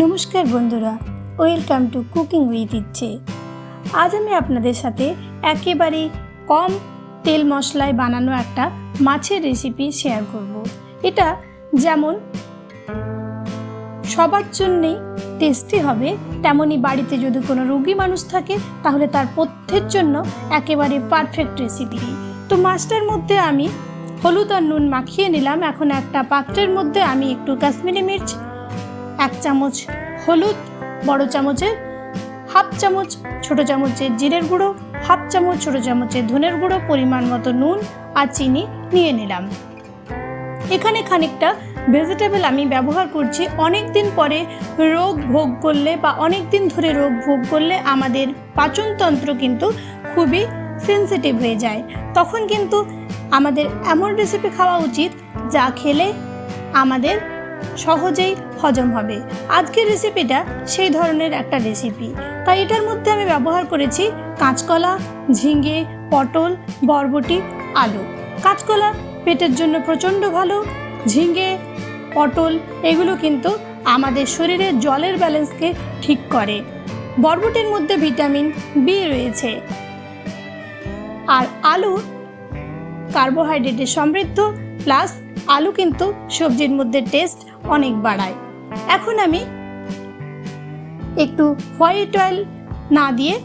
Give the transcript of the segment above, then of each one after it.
নমস্কার বন্ধুরা, welcome to cooking with ইচ্ছে। আজ আমি আপনাদের সাথে একেবারে কম তেল মশলায় বানানো একটা মাছের রেসিপি শেয়ার করব। এটা যেমন সবার জন্যেই টেস্টি হবে, তেমনই বাড়িতে যদি কোনো রোগী মানুষ থাকে তাহলে তার পথ্যের জন্য একেবারে পারফেক্ট রেসিপি। তো মাছটার মধ্যে আমি হলুদ আর নুন মাখিয়ে নিলাম। এখন একটা পাত্রের মধ্যে আমি একটু কাশ্মীরি মির্চ, 1 চামচ হলুদ, বড় চামচের 1/2 চামচ, ছোট চামচের জিরের গুঁড়ো, 1/2 চামচ ছোট চামচের ধনের গুঁড়ো, পরিমাণ মতো নুন আর চিনি নিয়ে নিলাম। এখানে খানিকটা ভেজিটেবল আমি ব্যবহার করছি। অনেক দিন পরে রোগ ভোগ করলে বা অনেক দিন ধরে রোগ ভোগ করলে আমাদের পাচনতন্ত্র কিন্তু খুবই সেন্সিটিভ হয়ে যায়। তখন কিন্তু আমাদের এমন রেসিপি খাওয়া উচিত যা খেলে আমাদের সহজেই হজম হবে। আজকের রেসিপিটা সেই ধরনের একটা রেসিপি। তাই এটার মধ্যে আমি ব্যবহার করেছি কাঁচকলা, ঝিঙে, পটল, বরবটি, আলু। কাঁচকলা পেটের জন্য প্রচণ্ড ভালো। ঝিঙে, পটল এগুলো কিন্তু আমাদের শরীরে জলের ব্যালেন্সকে ঠিক করে। বরবটির মধ্যে ভিটামিন বি রয়েছে। আর আলু কার্বোহাইড্রেটে সমৃদ্ধ, প্লাস আলু কিন্তু সবজির মধ্যে টেস্ট অনেক বাড়ায়। এখন আমি একটু হোয়াইট অয়েল না দিয়ে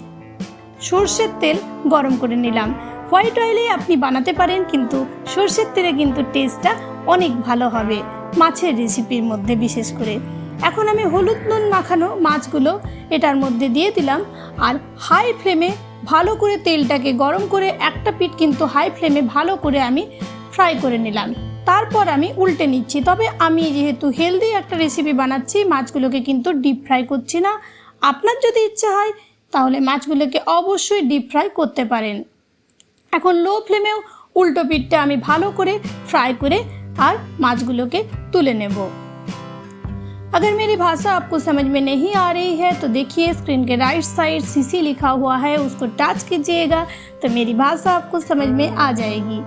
সর্ষের তেল গরম করে নিলাম। হোয়াইট অয়েলে আপনি বানাতে পারেন, কিন্তু সর্ষের তেলে কিন্তু টেস্টটা অনেক ভালো হবে মাছের রেসিপির মধ্যে বিশেষ করে। এখন আমি হলুদ নুন মাখানো মাছগুলো এটার মধ্যে দিয়ে দিলাম। আর হাই ফ্লেমে ভালো করে তেলটাকে গরম করে একটা পিঠ কিন্তু হাই ফ্লেমে ভালো করে আমি ফ্রাই করে নিলাম। তারপর আমি উল্টে নিচ্ছি। তবে আমি যেহেতু হেলদি একটা রেসিপি বানাচ্ছি, মাছগুলোকে কিন্তু ডিপ ফ্রাই করছি না। আপনার যদি ইচ্ছা হয় তাহলে মাছগুলোকে অবশ্যই ডিপ ফ্রাই করতে পারেন। এখন লো ফ্লেমেও উল্টো পিঠটা আমি ভালো করে ফ্রাই করে আর মাছগুলোকে তুলে নেব। अगर मेरी भाषा आपको समझ में नहीं आ रही है तो देखिए स्क्रीन के राइट साइड सीसी लिखा हुआ है, उसको टच कीजिएगा तो मेरी भाषा आपको समझ में आ जाएगी।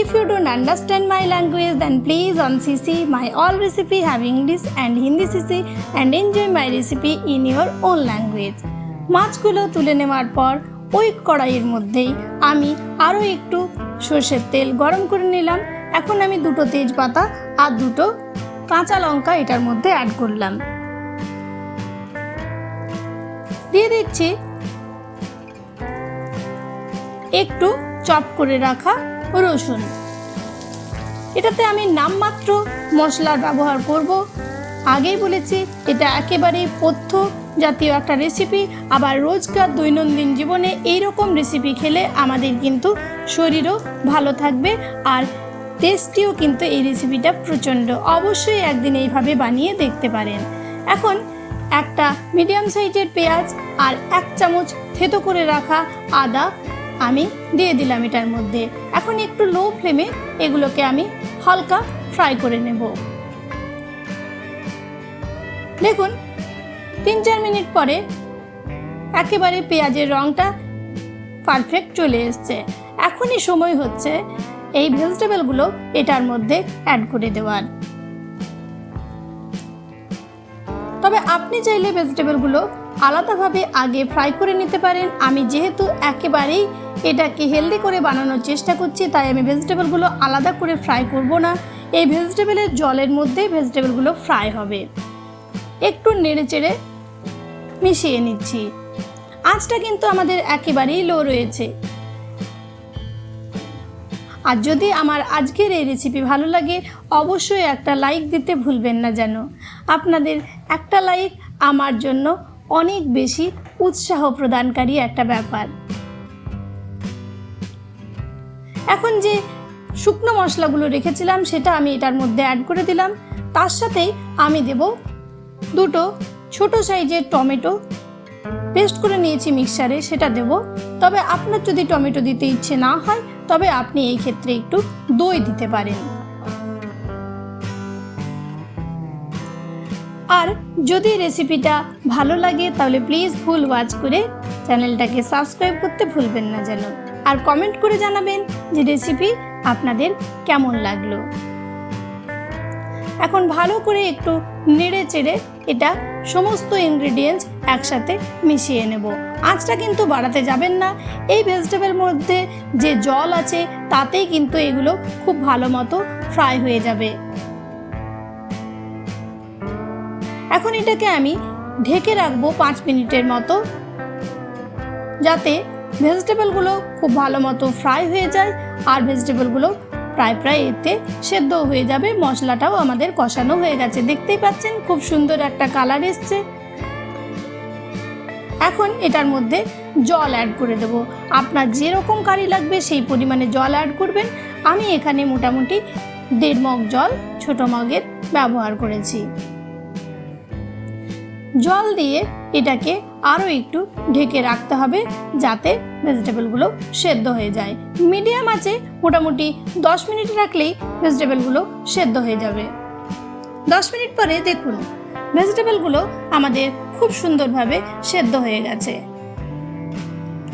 If you don't understand my language then please on CC my all recipe have English and Hindi CC and enjoy my recipe in your own language। মাছগুলো তুলে নেওয়ার পর ওই কড়াইয়ের মধ্যেই আমি আরও একটু সর্ষের তেল গরম করে নিলাম। এখন আমি 2টো তেজপাতা আর 2টো কাঁচা লঙ্কা এটার মধ্যে অ্যাড করলাম। দিয়ে দিচ্ছি একটু চপ করে রাখা রসুন। এটাতে আমি নামমাত্র মশলার ব্যবহার করব। আগেই বলেছি এটা একেবারেই পথ্য জাতীয় একটা রেসিপি। আবার রোজকার দৈনন্দিন জীবনে এইরকম রেসিপি খেলে আমাদের কিন্তু শরীরও ভালো থাকবে আর টেস্টিও কিন্তু এই রেসিপিটা প্রচণ্ড। অবশ্যই একদিন এইভাবে বানিয়ে দেখতে পারেন। এখন একটা মিডিয়াম সাইজের পেঁয়াজ আর 1 চামচ থেতো করে রাখা আদা আমি দিয়ে দিলাম এটার মধ্যে। এখন একটু লো ফ্লেমে এগুলোকে আমি হালকা ফ্রাই করে নেব। দেখুন 3-4 মিনিট পরে একেবারে পেঁয়াজের রঙটা পারফেক্ট চলে এসছে। এখনই সময় হচ্ছে এই ভেজিটেবলগুলো এটার মধ্যে অ্যাড করে দেওয়ার। তবে আপনি চাইলে ভেজিটেবলগুলো আলাদাভাবে আগে ফ্রাই করে নিতে পারেন। আমি যেহেতু একেবারেই এটাকে হেলদি করে বানানোর চেষ্টা করছি তাই আমি ভেজিটেবলগুলো আলাদা করে ফ্রাই করব না। এই ভেজিটেবলের জলের মধ্যেই ভেজিটেবলগুলো ফ্রাই হবে। একটু নেড়ে চেড়ে মিশিয়ে নিচ্ছি। আঁচটা কিন্তু আমাদের একেবারেই লো রয়েছে। আর যদি আমার আজকের এই রেসিপি ভালো লাগে অবশ্যই একটা লাইক দিতে ভুলবেন না যেন। আপনাদের একটা লাইক আমার জন্য অনেক বেশি উৎসাহ প্রদানকারী একটা ব্যাপার। এখন যে শুকনো মশলাগুলো রেখেছিলাম সেটা আমি এটার মধ্যে অ্যাড করে দিলাম। তার সাথেই আমি দেব 2টো ছোট সাইজের টমেটো পেস্ট করে নিয়েছি মিক্সচারে, সেটা দেব। তবে আপনার যদি টমেটো দিতে ইচ্ছে না হয় তবে আপনি এই ক্ষেত্রে একটু দই দিতে পারেন। আর যদি রেসিপিটা ভালো লাগে তাহলে প্লিজ ফুল ওয়াচ করে চ্যানেলটাকে সাবস্ক্রাইব করতে ভুলবেন না যেন। আর কমেন্ট করে জানাবেন যে রেসিপি আপনাদের কেমন লাগলো। এখন ভালো করে একটু নেড়ে চেড়ে এটা সমস্ত ইনগ্রেডিয়েন্টস একসাথে মিশিয়ে নেব। আঁচটা কিন্তু বাড়াতে যাবেন না। এই ভেজিটেবল মধ্যে যে জল আছে তাতেই কিন্তু এগুলো খুব ভালো মতো ফ্রাই হয়ে যাবে। এখন এটাকে আমি ঢেকে রাখবো 5 মিনিটের মতো, যাতে ভেজিটেবলগুলো খুব ভালো মতো ফ্রাই হয়ে যায় আর ভেজিটেবলগুলো প্রায় এতে সেদ্ধ হয়ে যাবে। মশলাটাও আমাদের কষানো হয়ে গেছে, দেখতেই পাচ্ছেন খুব সুন্দর একটা কালার এসছে। এখন এটার মধ্যে জল অ্যাড করে দেবো। আপনার যেরকম কারি লাগবে সেই পরিমাণে জল অ্যাড করবেন। আমি এখানে মোটামুটি 1.5 মগ জল ছোট মগের ব্যবহার করেছি। জল দিয়ে এটাকে আরও একটু ঢেকে রাখতে হবে যাতে ভেজিটেবলগুলো সেদ্ধ হয়ে যায়। মিডিয়াম আছে মোটামুটি 10 মিনিট রাখলেই ভেজিটেবলগুলো সেদ্ধ হয়ে যাবে। 10 মিনিট পরে দেখুন ভেজিটেবলগুলো আমাদের খুব সুন্দরভাবে সেদ্ধ হয়ে গেছে।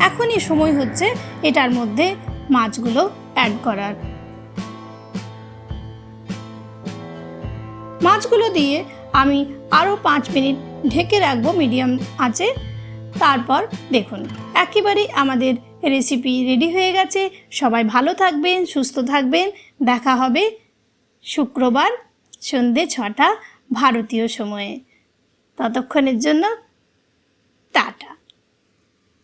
এখনই সময় হচ্ছে এটার মধ্যে মাছগুলো অ্যাড করার। মাছগুলো দিয়ে আমি আরও 5 মিনিট ঢেকে রাখবো মিডিয়াম আঁচে। তারপর দেখুন একেবারেই আমাদের রেসিপি রেডি হয়ে গেছে। সবাই ভালো থাকবেন, সুস্থ থাকবেন। দেখা হবে শুক্রবার সন্ধ্যে 6টা ভারতীয় সময়ে। ততক্ষণের জন্য টাটা।